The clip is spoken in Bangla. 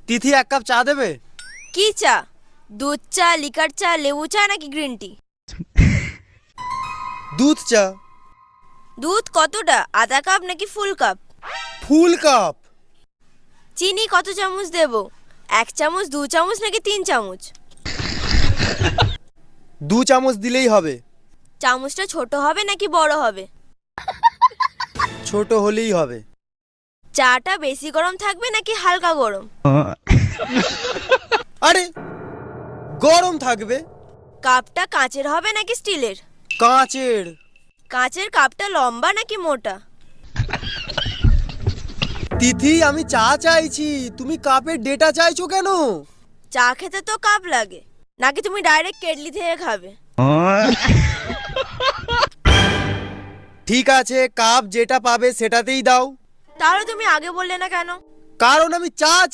তিথি 1 কাপ চা দেবে? কি চা? দুধ চা, লিকার চা, লেবু চা নাকি গ্রিন টি? দুধ চা। দুধ কতটা, আধা কাপ নাকি ফুল কাপ? ফুল কাপ। চিনি কত চামচ দেব? 1 চামচ, 2 চামচ নাকি 3 চামচ? 2 চামচ দিলেই হবে। চামচটা ছোট হবে নাকি বড় হবে? ছোট হলেই হবে। চাটা বেশি গরম থাকবে নাকি হালকা গরম? আরে গরম থাকবে। কাপটা কাঁচের হবে নাকি স্টিলের? কাঁচের। কাঁচের কাপটা লম্বা নাকি মোটা? তিথি আমি চা চাইছি, তুমি কাপের ডেটা চাইছো কেন? চা খেতে তো কাপ লাগে, নাকি তুমি ডাইরেক্ট কেটলি থেকে খাবে? ঠিক আছে, কাপ যেটা পাবে সেটাতেই দাও। তাহলে তুমি আগে বললে না কেন? কারণ আমি চা